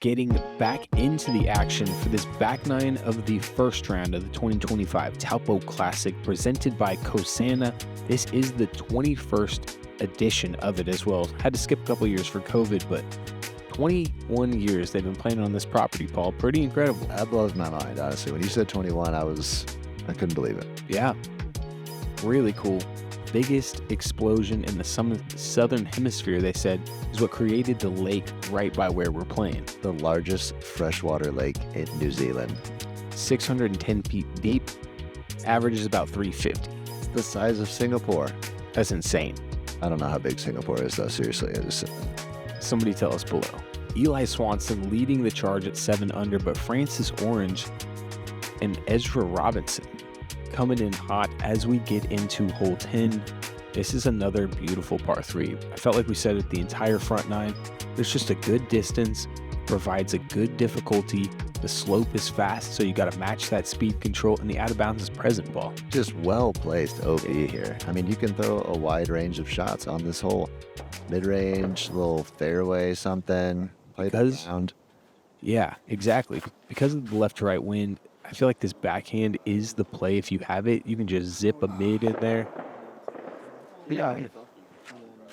getting back into the action for this back nine of the first round of the 2025 Taupō Classic presented by Kosana. This is the 21st edition of it as well. Had to skip a couple years for COVID, but 21 years they've been playing on this property, Paul. Pretty incredible. That blows my mind, honestly. When you said 21, I couldn't believe it. Yeah, really cool. Biggest explosion in the southern hemisphere, they said, is what created the lake right by where we're playing. The largest freshwater lake in New Zealand. 610 feet deep, average is about 350. It's the size of Singapore. That's insane. I don't know how big Singapore is, though, seriously. Somebody tell us below. Eli Swanson leading the charge at 7 under, but Francis Orange and Ezra Robinson coming in hot as we get into hole 10. This is another beautiful par 3. I felt like we said it the entire front nine. There's just a good distance, provides a good difficulty. The slope is fast, so you got to match that speed control, and the out of bounds is present ball. Just well placed OB here. I mean, you can throw a wide range of shots on this hole. Mid-range, little fairway, something. Play the ground. Yeah, exactly. Because of the left to right wind, I feel like this backhand is the play. If you have it, you can just zip a mid in there. Yeah.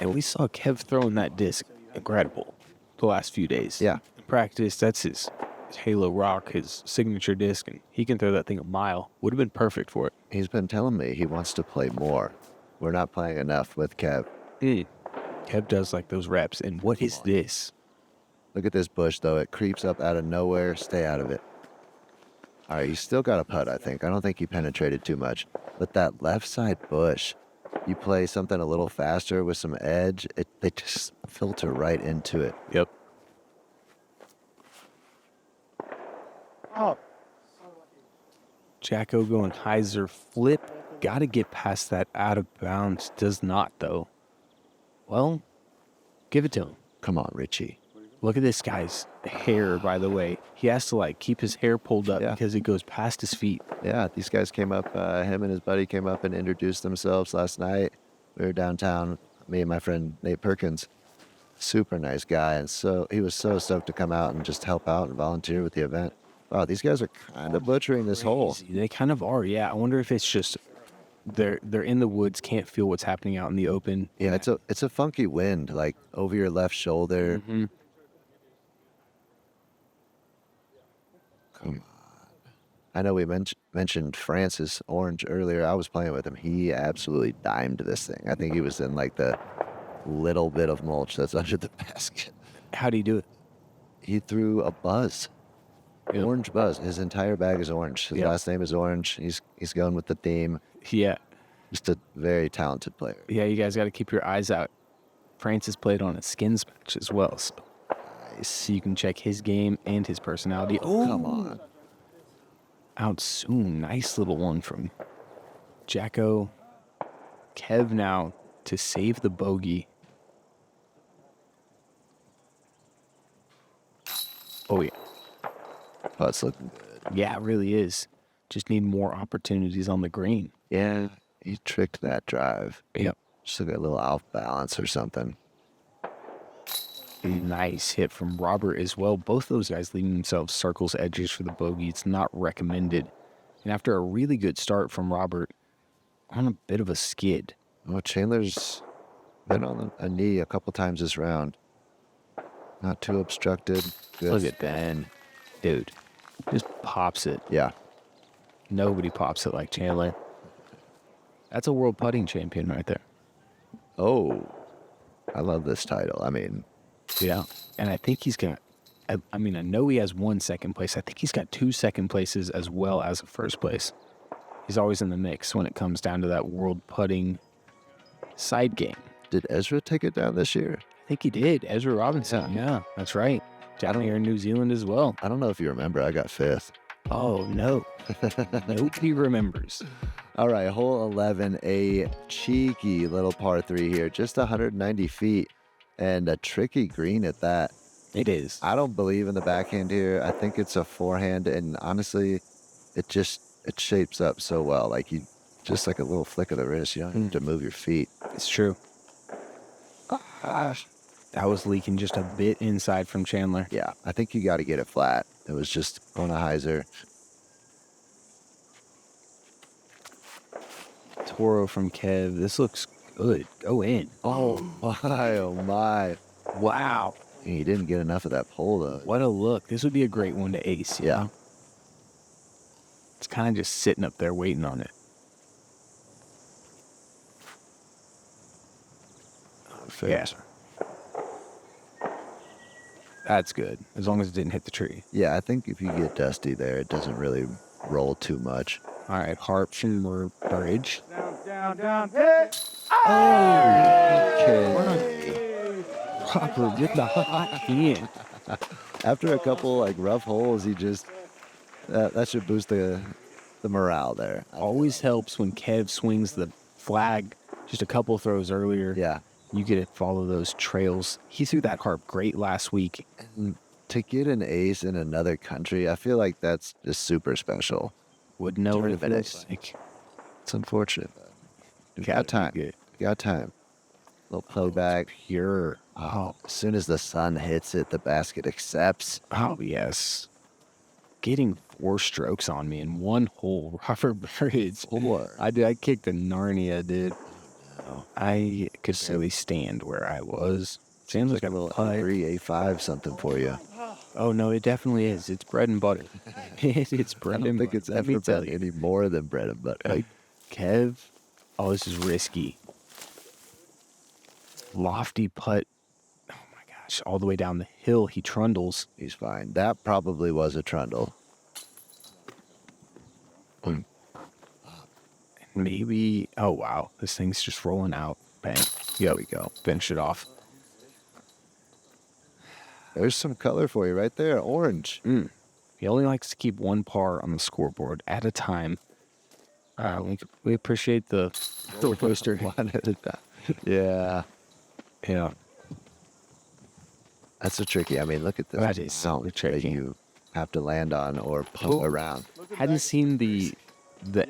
And we saw Kev throwing that disc incredible the last few days. Yeah. In practice, that's his Halo Rock, his signature disc, and he can throw that thing a mile. Would have been perfect for it. He's been telling me he wants to play more. We're not playing enough with Kev. Kev does like those reps. And what is this? Look at this bush, though. It creeps up out of nowhere. Stay out of it. All right, he's still got a putt, I think. I don't think he penetrated too much. But that left side bush, you play something a little faster with some edge, they just filter right into it. Yep. Jacko going hyzer flip. Got to get past that out of bounds. Does not, though. Well, give it to him. Come on, Richie. Look at this guy's hair, by the way. He has to, keep his hair pulled up because it goes past his feet. Yeah, these guys came up, him and his buddy came up and introduced themselves last night. We were downtown, me and my friend Nate Perkins. Super nice guy, and so he was so stoked to come out and just help out and volunteer with the event. Wow, these guys are kind of butchering this hole. They kind of are, yeah. I wonder if it's just they're in the woods, can't feel what's happening out in the open. Yeah, it's a funky wind, over your left shoulder. Mm-hmm. Come on. I know we mentioned Francis Orange earlier. I was playing with him. He absolutely dimed this thing. I think he was in the little bit of mulch that's under the basket. How do you do it? He threw a buzz. Yep. Orange buzz. His entire bag is orange. His last name is Orange. He's going with the theme. Yeah. Just a very talented player. Yeah, you guys got to keep your eyes out. Francis played on a skins match as well, so you can check his game and his personality. Oh, come on. Out soon. Nice little one from Jacko. Kev now to save the bogey. Oh, yeah. Putt's looking good. Yeah, it really is. Just need more opportunities on the green. Yeah, he tricked that drive. Yep. Just took a little off balance or something. Nice hit from Robert as well. Both those guys leaving themselves circles, edges for the bogey. It's not recommended. And after a really good start from Robert, on a bit of a skid. Oh, Chandler's been on a knee a couple times this round. Not too obstructed. Good. Look at that. Dude, just pops it. Yeah. Nobody pops it like Chandler. That's a world putting champion right there. Oh, I love this title. I mean, yeah. And I think he's got, I know he has 1 second place. I think he's got 2 second places as well as a first place. He's always in the mix when it comes down to that world putting side game. Did Ezra take it down this year? I think he did. Ezra Robinson. Yeah, that's right. Down here in New Zealand as well. I don't know if you remember. I got 5th. Oh, no. Nobody remembers. All right, hole 11, a cheeky little par 3 here. Just 190 feet and a tricky green at that. It is. I don't believe in the backhand here. I think it's a forehand, and honestly, it shapes up so well. Just like a little flick of the wrist. You don't have to move your feet. It's true. That That was leaking just a bit inside from Chandler. Yeah, I think you got to get it flat. It was just on a hyzer. Toro from Kev. This looks good. Go in. Oh my, oh my. Wow. He didn't get enough of that pole, though. What a look. This would be a great one to ace. You know? It's kind of just sitting up there waiting on it. Yeah. That's good, as long as it didn't hit the tree. Yeah, I think if you get dusty there, it doesn't really roll too much. All right, Harp from Burridge. Down, hey! Okay. Proper with the hot hand. After a couple like rough holes, he just that should boost the morale there. Always helps when Kev swings the flag just a couple throws earlier. Yeah. You get to follow those trails. He threw that harp great last week. And to get an ace in another country, I feel like that's just super special. Wouldn't know what it Tournament feels ace. like. It's unfortunate. You Gotta got time. be good. You got time. Little playback. Pure. Oh, As soon as the sun hits it, the basket accepts. oh yes. Getting 4 strokes on me in one hole. Robert Burridge. Four. I kicked a Narnia, dude. I could barely stand where I was. Seems like A a little putt. A5 something for you. Oh no, it definitely is. It's bread and butter. It's I bread don't and think butter. it's Let me ever tell been you. any more than bread and butter. Kev, oh, this is risky. Lofty putt. Oh my gosh, all the way down the hill. He trundles. He's fine. That probably was a trundle. Maybe. Oh wow, this thing's just rolling out. Bang. Here we go. Finish it off. There's some color for you right there. Orange. He only likes to keep one par on the scoreboard at a time. We appreciate the roller coaster. One at a time. Yeah. Yeah. That's so tricky. I mean, look at this. That is so mount tricky. that you have to land on or pump Oh. around. Hadn't seen the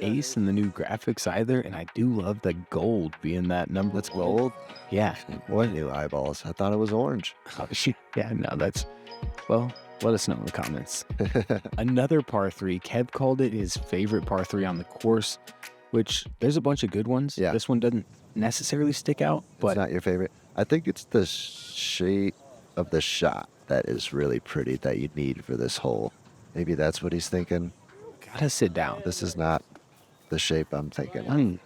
ace and the new graphics either, and I do love the gold being that number. That's gold. Yeah. What new eyeballs? I thought it was orange. Yeah, no, that's, well, let us know in the comments. Another par 3. Kev called it his favorite par 3 on the course, which there's a bunch of good ones. Yeah. This one doesn't necessarily stick out, It's but not your favorite. I think it's the shape of the shot that is really pretty that you need for this hole. Maybe that's what he's thinking. gotta sit down. This is not the shape I'm thinking.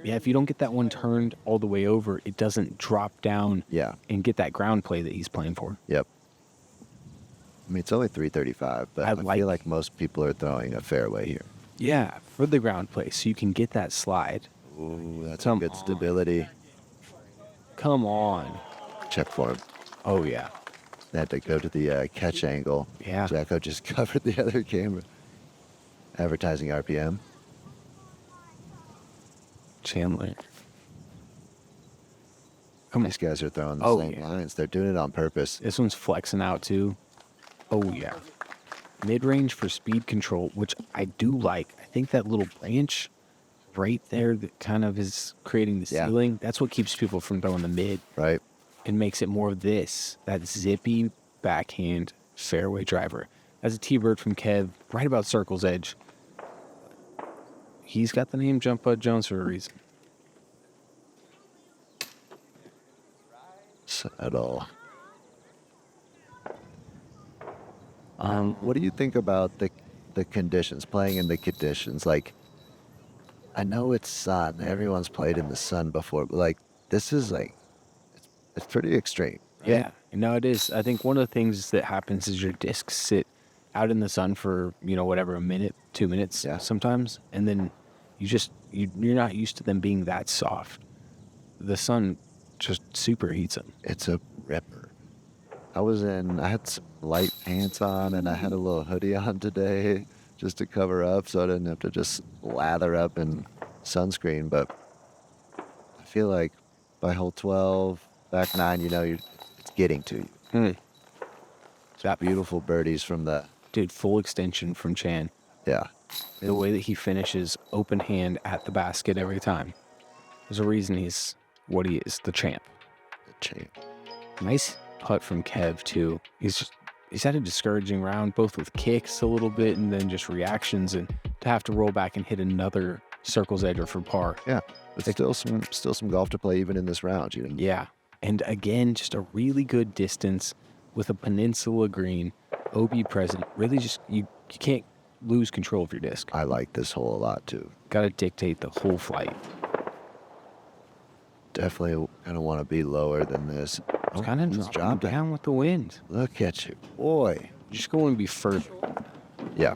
Yeah, if you don't get that one turned all the way over, it doesn't drop down Yeah. and get that ground play that he's playing for. Yep. I mean, it's only 335, but I feel like most people are throwing a fairway here. Yeah, for the ground play, so you can get that slide. Ooh, that's Come good on. stability. Come on. Check for him. Oh, yeah. They had to go to the catch angle. Yeah. Jacko just covered the other camera. Advertising RPM. Chandler. Come on. These guys are throwing the Oh, same yeah. lines. They're doing it on purpose. This one's flexing out, too. Oh, yeah. Mid-range for speed control, which I do like. I think that little branch right there that kind of is creating the Yeah. ceiling, that's what keeps people from throwing the mid. Right? And makes it more of this, that zippy backhand fairway driver. That's a T-bird from Kev, right about circle's edge. He's got the name Jump Bud Jones for a reason. Settle. What do you think about the conditions, playing in the conditions? Like, I know it's sun. Everyone's played in the sun before, but like, this is like, it's pretty extreme. Right? Yeah, no, it is. I think one of the things that happens is your discs sit out in the sun for, whatever, a minute, 2 minutes Yeah. sometimes. And then you're not used to them being that soft. The sun just superheats them. It's a ripper. I had some light pants on and I had a little hoodie on today just to cover up so I didn't have to just lather up in sunscreen. But I feel like by hole 12, back 9, it's getting to you. That Beautiful birdies from the, dude, full extension from Chan. yeah. The way that he finishes open hand at the basket every time. There's a reason he's what he is, the champ. Champ. Nice putt from Kev too. He's had a discouraging round, both with kicks a little bit and then just reactions, and to have to roll back and hit another circle's edger for par. Yeah, but still some golf to play even in this round. You know? Yeah, and again, just a really good distance with a peninsula green, OB present. Really, just you can't lose control of your disc. I like this hole a lot too. Got to dictate the whole flight. Definitely gonna want to be lower than this. It's kind of dropping down with the wind. Look at you, boy. Just going to be further. Yeah.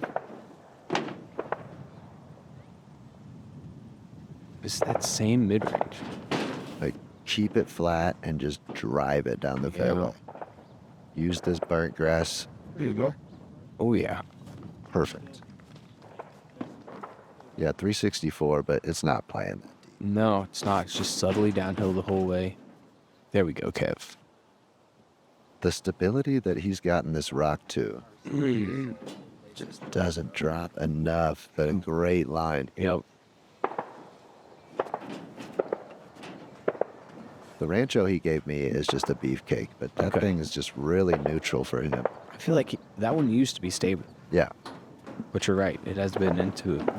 It's that same mid-range. Like, keep it flat and just drive it down the fairway. Use this burnt grass. There you go. Oh, yeah. Perfect. Yeah, 364, but it's not playing that deep. No, it's not. It's just subtly downhill the whole way. There we go, Kev. The stability that he's got in this rock, too, just doesn't drop enough, but a great line. Yep. The Rancho he gave me is just a beefcake, but that thing is just really neutral for him. I feel like that one used to be stable. Yeah. But you're right. It has been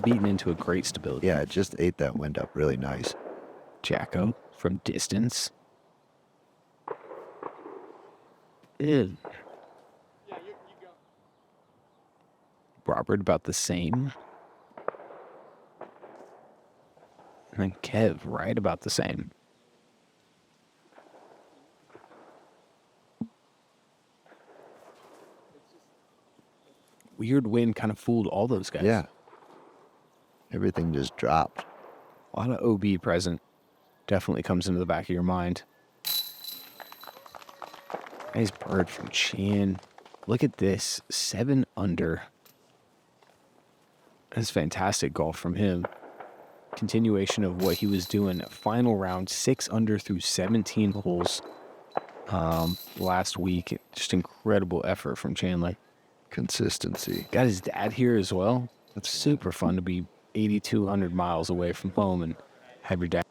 beaten into a great stability. Yeah, it just ate that wind up really nice. Jacko from distance. Robert about the same. And then Kev right about the same. Weird wind kind of fooled all those guys. Yeah. Everything just dropped. A lot of OB present. Definitely comes into the back of your mind. Nice bird from Chan. Look at this. 7 under. That's fantastic golf from him. Continuation of what he was doing. Final round, 6 under through 17 holes last week. Just incredible effort from Chandler. Consistency. Got his dad here as well. That's super fun to be 8,200 miles away from home and have your dad.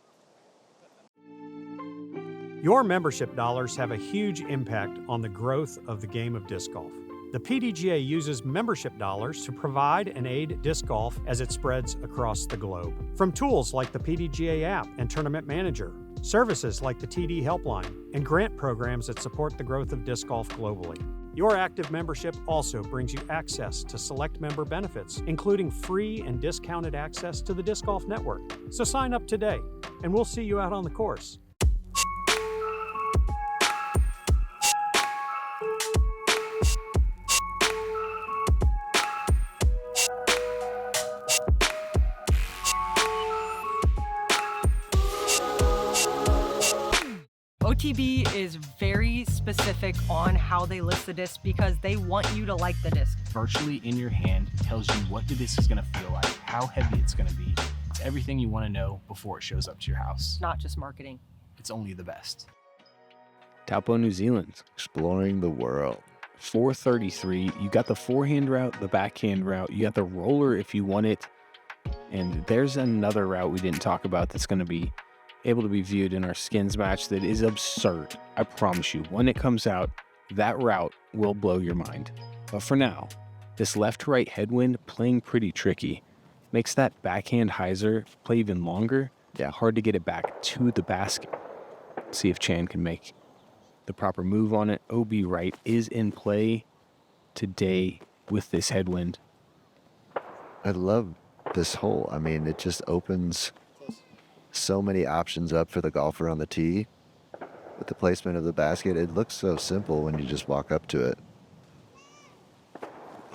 Your membership dollars have a huge impact on the growth of the game of disc golf. The PDGA uses membership dollars to provide and aid disc golf as it spreads across the globe. From tools like the PDGA app and Tournament Manager, services like the TD Helpline, and grant programs that support the growth of disc golf globally. Your active membership also brings you access to select member benefits, including free and discounted access to the Disc Golf Network. So sign up today, and we'll see you out on the course. OTB is very specific on how they list the disc because they want you to like the disc. Virtually in your hand tells you what the disc is going to feel like, how heavy it's going to be. It's everything you want to know before it shows up to your house. Not just marketing. It's only the best. Taupō, New Zealand. Exploring the world. 433. You got the forehand route, the backhand route. You got the roller if you want it. And there's another route we didn't talk about that's going to be able to be viewed in our skins match that is absurd. I promise you, when it comes out, that route will blow your mind. But for now, this left to right headwind playing pretty tricky. Makes that backhand hyzer play even longer. Yeah. Hard to get it back to the basket. See if Chan can make the proper move on it. OB right is in play today with this headwind. I love this hole. I mean, it just opens so many options up for the golfer on the tee. With the placement of the basket, it looks so simple when you just walk up to it.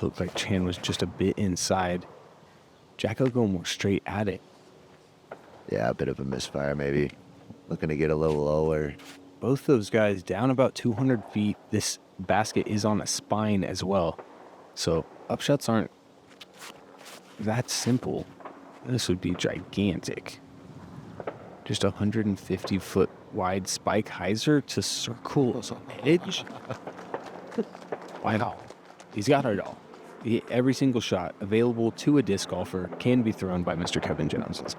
Looked like Chan was just a bit inside. Jacko going more straight at it. Yeah, a bit of a misfire maybe. Looking to get a little lower. Both those guys down about 200 feet. This basket is on a spine as well. So upshots aren't that simple. This would be gigantic. Just 150 foot wide spike hyzer to circle edge. Wow. He's got it all. Every single shot available to a disc golfer can be thrown by Mr. Kevin Jones.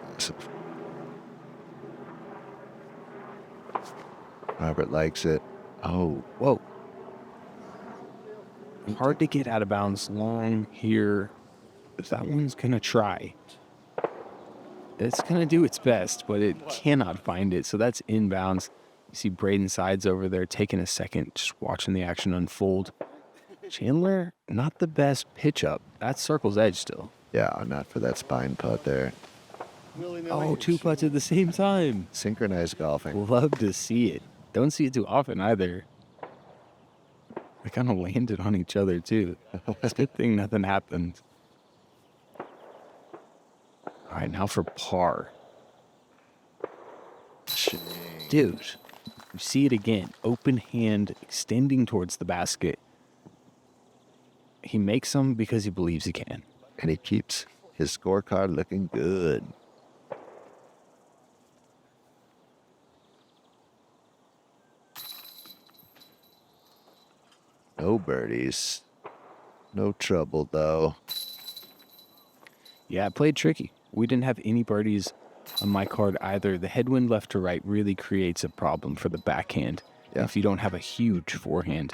Robert likes it. Oh, Whoa. Hard to get out of bounds long here. That one's going to try. It's going to do its best, but it cannot find it. So that's inbounds. You see Braden Sides over there taking a second, just watching the action unfold. Chandler, not the best pitch up. That's circle's edge still. Yeah, not for that spine putt there. Oh, 2 putts at the same time. Synchronized golfing. Love to see it. Don't see it too often either. They kind of landed on each other too. It's a good thing nothing happened. All right, now for par. Dude, you see it again. Open hand extending towards the basket. He makes them because he believes he can. And he keeps his scorecard looking good. No birdies. No trouble, though. Yeah, I played tricky. We didn't have any birdies on my card either. The headwind left to right really creates a problem for the backhand. Yeah. If you don't have a huge forehand,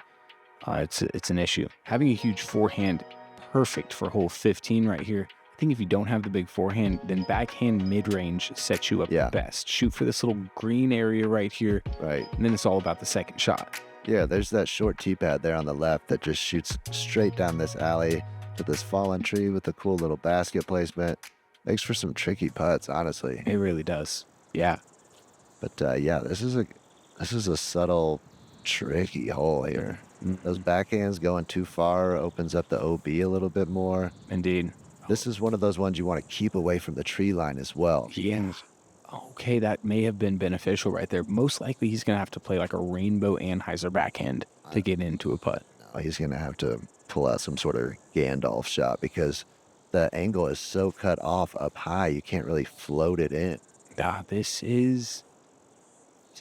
it's an issue. Having a huge forehand, perfect for hole 15 right here. I think if you don't have the big forehand, then backhand mid-range sets you up best. Shoot for this little green area right here. Right. And then it's all about the second shot. Yeah, there's that short tee pad there on the left that just shoots straight down this alley to this fallen tree with a cool little basket placement. Makes for some tricky putts, honestly. It really does. Yeah. But yeah, this is a subtle, tricky hole here. Those backhands going too far opens up the OB a little bit more. Indeed. This is one of those ones you want to keep away from the tree line as well. Yeah. Okay, that may have been beneficial right there. Most likely he's going to have to play like a rainbow Anheuser backhand to get into a putt. No, he's going to have to pull out some sort of Gandalf shot because the angle is so cut off up high, you can't really float it in. This is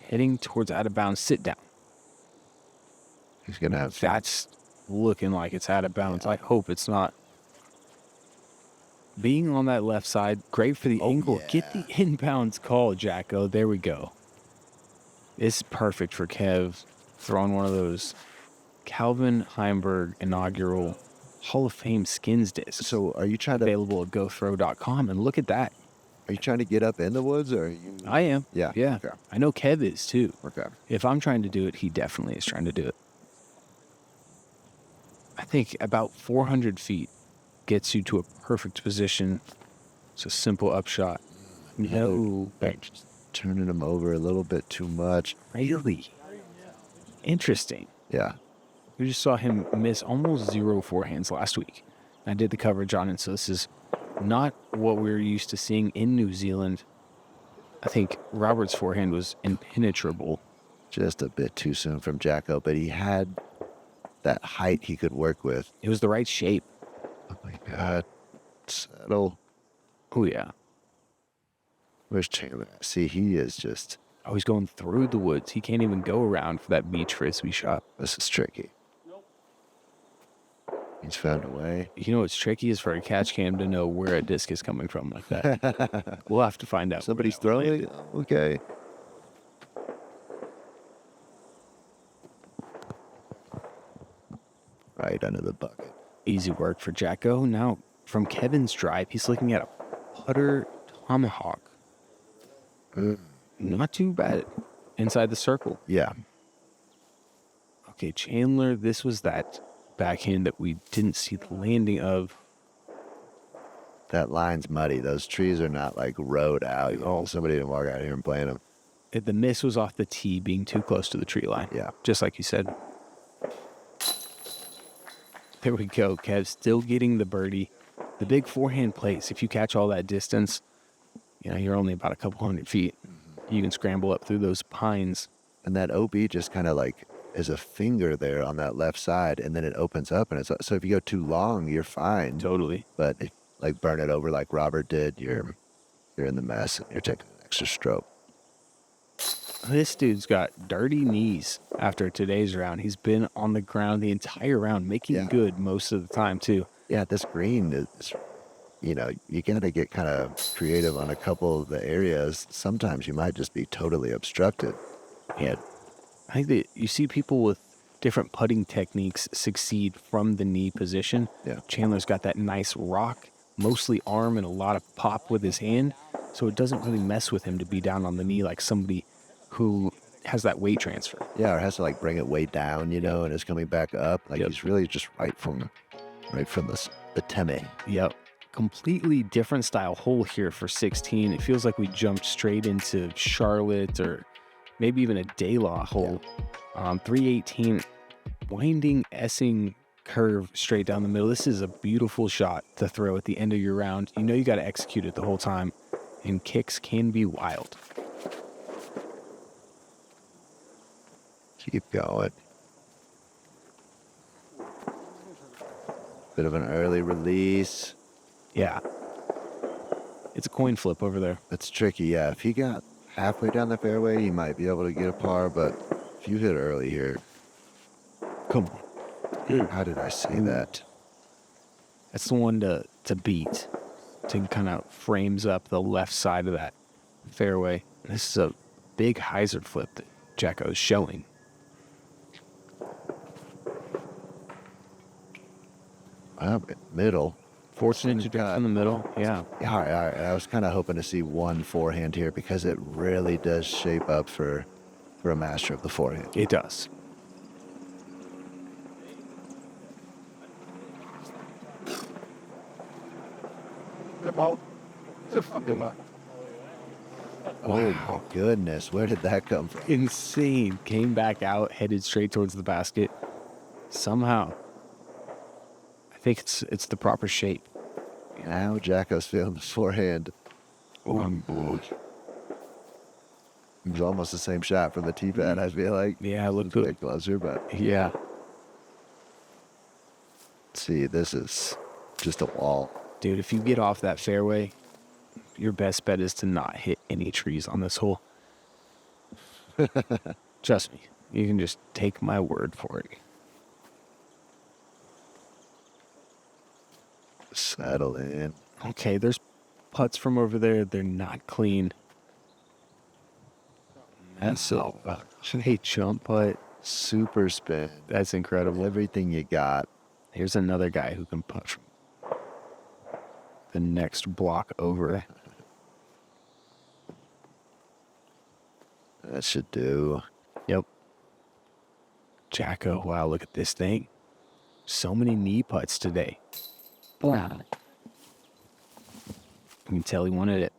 heading towards out of bounds. Sit down. He's going to have... That's looking like it's out of bounds. I hope it's not. Being on that left side, great for the angle. Yeah. Get the inbounds call, Jacko. There we go. This is perfect for Kev throwing one of those Calvin Heimberg inaugural Hall of Fame skins discs. So are you trying to... Available at gothrow.com, and look at that. Are you trying to get up in the woods, or are you... I am. Yeah. Yeah. Okay. I know Kev is too. Okay. If I'm trying to do it, he definitely is trying to do it. I think about 400 feet gets you to a perfect position. It's a simple upshot. No. Just turning him over a little bit too much. Really? Interesting. Yeah. We just saw him miss almost 0 forehands last week. I did the coverage on it, so this is not what we're used to seeing in New Zealand. I think Robert's forehand was impenetrable. Just a bit too soon from Jacko, but he had that height he could work with. It was the right shape. Oh my God. Settle. Oh, yeah. Where's Chandler? See, he is just... Oh, he's going through the woods. He can't even go around for that beach frisbee shot. This is tricky. He's found a way. You know what's tricky is for a catch cam to know where a disc is coming from like that. We'll have to find out. Somebody's throwing it? Okay. Right under the bucket. Easy work for Jacko. Now, from Kevin's drive, he's looking at a putter tomahawk. Not too bad. Inside the circle. Yeah. Okay, Chandler, this was that backhand that we didn't see the landing of. That line's muddy. Those trees are not like rowed out. Oh, somebody didn't walk out here and plant them. The miss was off the tee, being too close to the tree line. Yeah. Just like you said. There we go. Kev still getting the birdie. The big forehand plays. If you catch all that distance, you know, you're only about a couple hundred feet. You can scramble up through those pines. And that OB just kind of like is a finger there on that left side, and then it opens up, and it's so if you go too long, you're fine. Totally. But if, like, burn it over like Robert did, you're in the mess, and you're taking an extra stroke. This dude's got dirty knees after today's round. He's been on the ground the entire round, making good most of the time, too. Yeah, this green is, you know, you got to get kind of creative on a couple of the areas. Sometimes you might just be totally obstructed. Yeah. I think that you see people with different putting techniques succeed from the knee position. Yeah. Chandler's got that nice rock, mostly arm and a lot of pop with his hand, so it doesn't really mess with him to be down on the knee like somebody who has that weight transfer. Yeah, or has to like bring it way down, and is coming back up. Like he's really just right from the teme. Yep. Completely different style hole here for 16. It feels like we jumped straight into Charlotte or maybe even a Daylaw hole. 318, winding Essing curve straight down the middle. This is a beautiful shot to throw at the end of your round. You know you got to execute it the whole time, and kicks can be wild. Keep going. Bit of an early release. Yeah. It's a coin flip over there. That's tricky, yeah. If he got halfway down the fairway, he might be able to get a par, but if you hit early here, Come on. how did I say that? That's the one to beat. To kind of frames up the left side of that fairway. This is a big hyzer flip that Jacko's showing. Middle. Fortunate to drop in the middle. Yeah. Yeah, all right. I was kind of hoping to see one forehand here because it really does shape up for a master of the forehand. It does. Oh my goodness, where did that come from? Insane. Came back out, headed straight towards the basket. Somehow. I think it's the proper shape. Now Jacko's feeling the forehand. It was almost the same shot from the tee pad, I feel like. Yeah, it looked It's a good. bit closer, but Yeah. see, this is just a wall. Dude, if you get off that fairway, your best bet is to not hit any trees on this hole. Trust me. You can just take my word for it. Settle in. Okay, there's putts from over there. They're not clean. That's a jump putt. Super spin. That's incredible. Everything you got. Here's another guy who can putt from the next block over. That should do. Yep. Jacko, wow, look at this thing. So many knee putts today. Wow. You can tell he wanted it.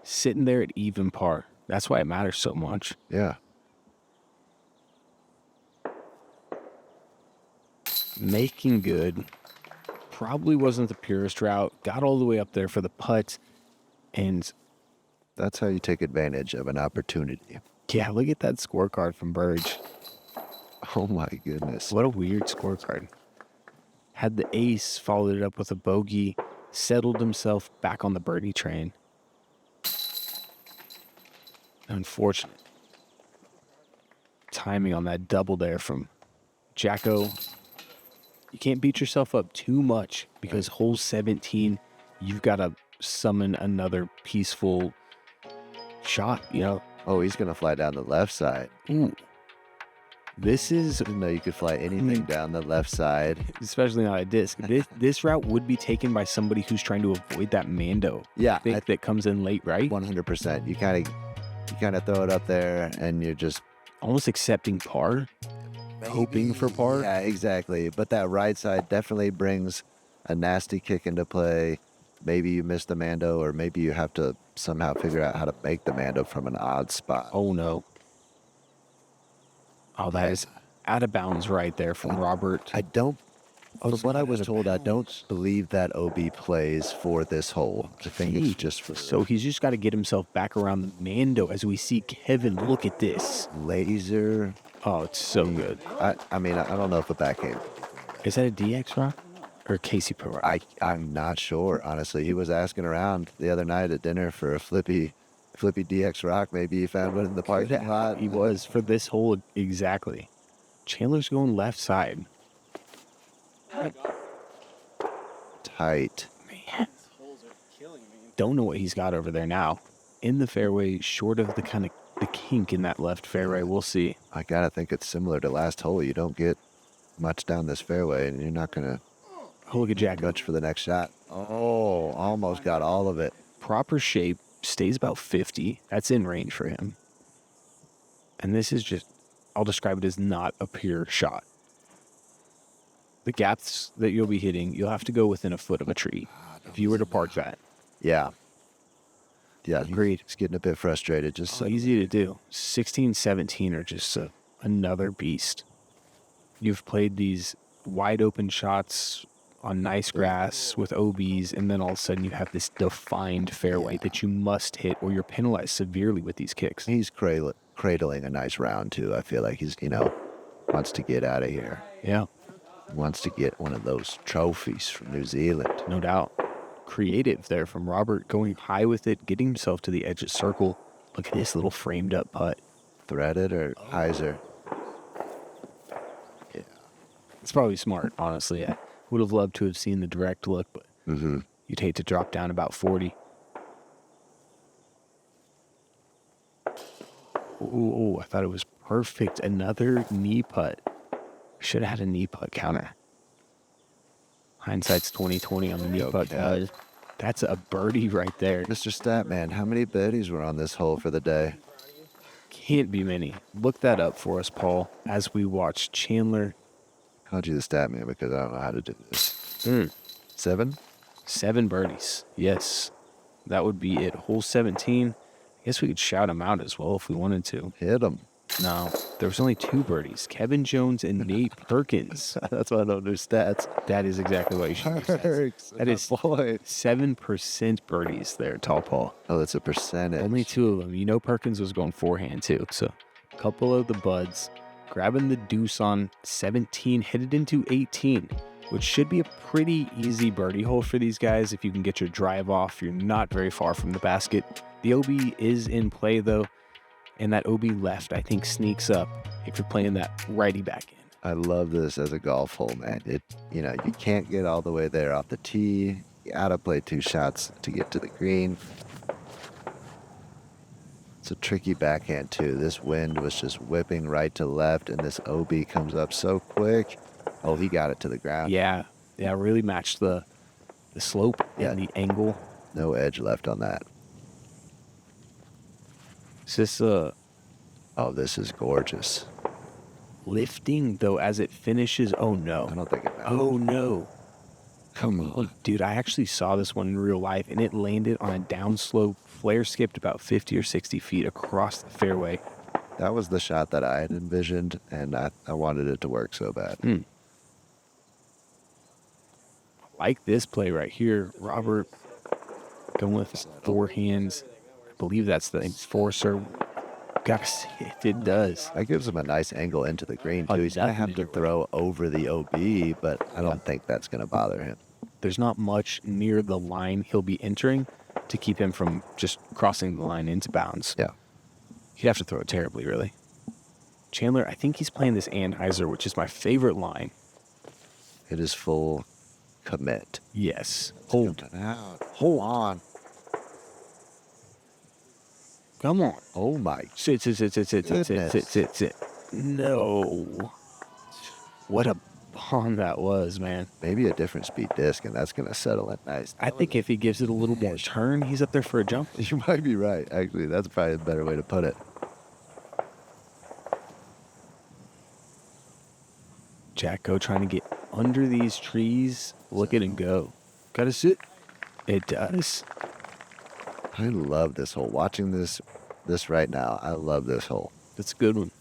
Sitting there at even par. That's why it matters so much. Yeah. Making good. Probably wasn't the purest route. Got all the way up there for the putt. And That's how you take advantage of an opportunity. yeah, look at that scorecard from Burridge. Oh my goodness. What a weird scorecard. Had the ace, followed it up with a bogey, settled himself back on the birdie train. Unfortunate timing on that double there from Jacko. You can't beat yourself up too much because hole 17, you've got to summon another peaceful shot, Oh, he's going to fly down the left side. Ooh. This is, Didn't know you could fly anything down the left side. especially not a disc. This route would be taken by somebody who's trying to avoid that Mando Yeah, pick that comes in late, right? 100%. You kind of throw it up there and you're just Almost accepting par, hoping for par. Yeah, exactly. But that right side definitely brings a nasty kick into play. Maybe you miss the Mando, or maybe you have to somehow figure out how to make the Mando from an odd spot. Oh no. Oh, that is out of bounds right there from Robert. From what I was told, I don't believe that OB plays for this hole. I think it's just for So he's just got to get himself back around the Mando as we see Kevin. Look at this. laser. Oh, it's so good. I mean, I don't know if that came. Is that a DX rock or Casey Pro rock? I'm not sure, honestly. He was asking around the other night at dinner for a flippy DX rock. Maybe he found one in the parking lot. He was for this hole exactly. Chandler's going left side. Tight. Man. Don't know what he's got over there now. In the fairway, short of the kind of the kink in that left fairway. We'll see. I gotta think it's similar to last hole. You don't get much down this fairway, and you're not gonna Oh, look at Jack. much for the next shot. Oh, almost got all of it. Proper shape, stays about 50. That's in range for him. And this is just, I'll describe it as not a pure shot. The gaps that you'll be hitting, you'll have to go within a foot of a tree if you were to park that. Yeah. Yeah, Agreed. It's getting a bit frustrated. Just So easy to do. 16, 17 are just another beast. You've played these wide open shots on nice grass with OBs, and then all of a sudden you have this defined fairway that you must hit or you're penalized severely with these kicks. he's cradling a nice round too. I feel like he's, wants to get out of here. Yeah, Wants to get one of those trophies from New Zealand. no doubt. Creative there from Robert, going high with it, getting himself to the edge of circle. Look at this little framed up putt. Threaded or hyzer? Yeah. It's probably smart, honestly. I would have loved to have seen the direct look, but you'd hate to drop down about 40. Oh, I thought it was perfect. Another knee putt. Should have had a knee putt counter. Hindsight's 20/20 on the knee putt. That's a birdie right there. Mr. Statman, how many birdies were on this hole for the day? Can't be many. Look that up for us, Paul, as we watch Chandler. Called you the Statman because I don't know how to do this. 7? 7 birdies. Yes, that would be it. Hole 17. I guess we could shout him out as well if we wanted to. Hit him. No, there was only 2 birdies. Kevin Jones and Nate Perkins. That's why I don't do stats. That is exactly what you should do. Perks. That is 7% birdies there, Taupō. Oh, that's a percentage. Only 2 of them. Perkins was going forehand too. So a couple of the buds grabbing the deuce on 17, headed into 18, which should be a pretty easy birdie hole for these guys if you can get your drive off. You're not very far from the basket. The OB is in play though. And that OB left, I think, sneaks up if you're playing that righty back in. I love this as a golf hole, man. You can't get all the way there off the tee. You gotta play 2 shots to get to the green. It's a tricky backhand too. This wind was just whipping right to left, and this OB comes up so quick. Oh, he got it to the ground. Yeah, really matched the slope and the angle. No edge left on that. Is this Oh, this is gorgeous. lifting though as it finishes? Oh no. I don't think it matters. Oh no. Come on. Dude, I actually saw this one in real life, and it landed on a downslope, flare skipped about 50 or 60 feet across the fairway. That was the shot that I had envisioned, and I wanted it to work so bad. Like this play right here, Robert going with 4 hands. I believe that's the enforcer. Gotta see it. It does. That gives him a nice angle into the green, too. He's going to have to throw over the OB, but I don't think that's going to bother him. There's not much near the line he'll be entering to keep him from just crossing the line into bounds. Yeah. He'd have to throw it terribly, really. Chandler, I think he's playing this Anheuser, which is my favorite line. It is full commit. Yes. Hold on. Come on. Oh, my. Sit. No. What a bomb that was, man. Maybe a different speed disc, and that's going to settle it nice. I think if he gives it a little more turn, he's up there for a jump. You might be right, actually. That's probably a better way to put it. Jacko trying to get under these trees. Look at him go. Gotta sit. It does. I love this hole. Watching this right now, I love this hole. That's a good one.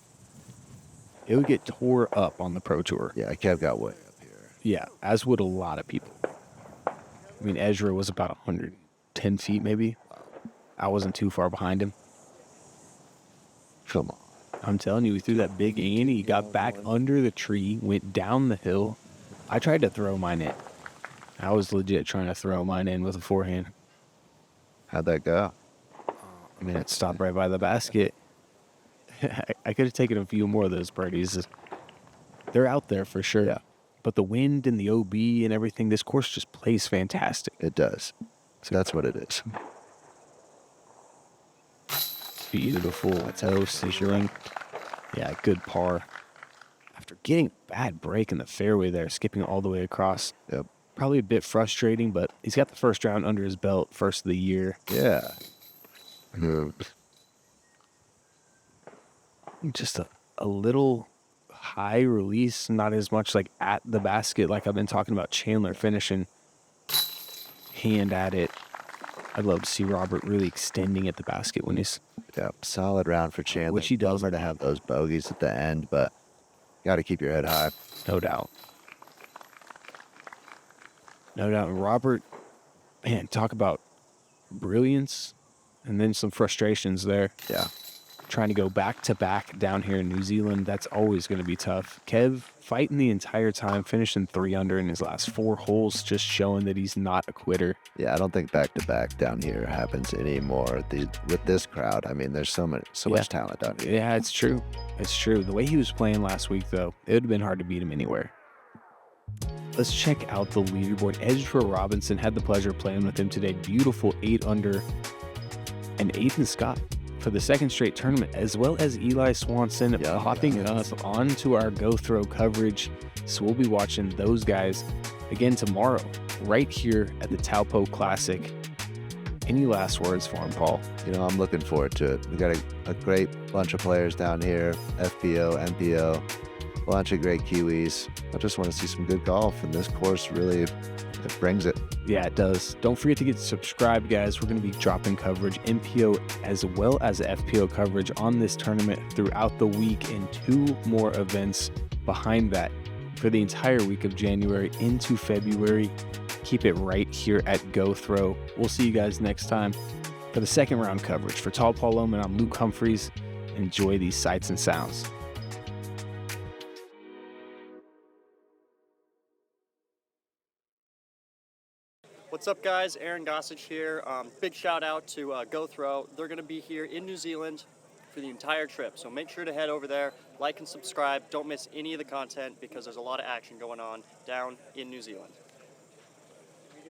It would get tore up on the Pro Tour. Yeah, Kev got way up here. Yeah, as would a lot of people. I mean, Ezra was about 110 feet, maybe. I wasn't too far behind him. Come on. I'm telling you, he threw that big ante. He got back under the tree, went down the hill. I tried to throw mine in. I was legit trying to throw mine in with a forehand. How'd that go? I mean, it stopped right by the basket. I could have taken a few more of those birdies. They're out there for sure. Yeah. But the wind and the OB and everything, this course just plays fantastic. It does. So that's what it is. Beautiful toe cisuring. Yeah, good par. After getting a bad break in the fairway there, skipping all the way across. Yep. Probably a bit frustrating, but he's got the first round under his belt, first of the year. Yeah. Just a little high release, not as much like at the basket like I've been talking about Chandler finishing hand at it. I'd love to see Robert really extending at the basket when he's... Yeah, solid round for Chandler. Which he does. Bummer to have those bogeys at the end, but got to keep your head high. No doubt. No doubt. And Robert, man, talk about brilliance and then some frustrations there. Yeah. Trying to go back-to-back down here in New Zealand, that's always going to be tough. Kev fighting the entire time, finishing 3 under in his last 4 holes, just showing that he's not a quitter. Yeah, I don't think back-to-back down here happens anymore with this crowd. I mean, there's so much talent down here. Yeah, it's true. It's true. The way he was playing last week, though, it would have been hard to beat him anywhere. Let's check out the leaderboard. Ezra Robinson, had the pleasure of playing with him today. Beautiful 8 under. And Aiden Scott for the second straight tournament, as well as Eli Swanson popping up onto our Go Throw coverage. So we'll be watching those guys again tomorrow, right here at the Taupo Classic. Any last words for him, Paul? You know, I'm looking forward to it. We got a great bunch of players down here, FPO, MPO, a bunch of great Kiwis. I just want to see some good golf, and this course really, it brings it. Yeah, it does. Don't forget to get subscribed, guys. We're going to be dropping coverage, MPO as well as FPO coverage on this tournament throughout the week, and 2 more events behind that for the entire week of January into February. Keep it right here at Go Throw. We'll see you guys next time for the second round coverage. For Taupō, and I'm Luke Humphries. Enjoy these sights and sounds. What's up, guys? Aaron Gossage here. Big shout out to Go Throw. They're going to be here in New Zealand for the entire trip, so make sure to head over there, like and subscribe. Don't miss any of the content because there's a lot of action going on down in New Zealand.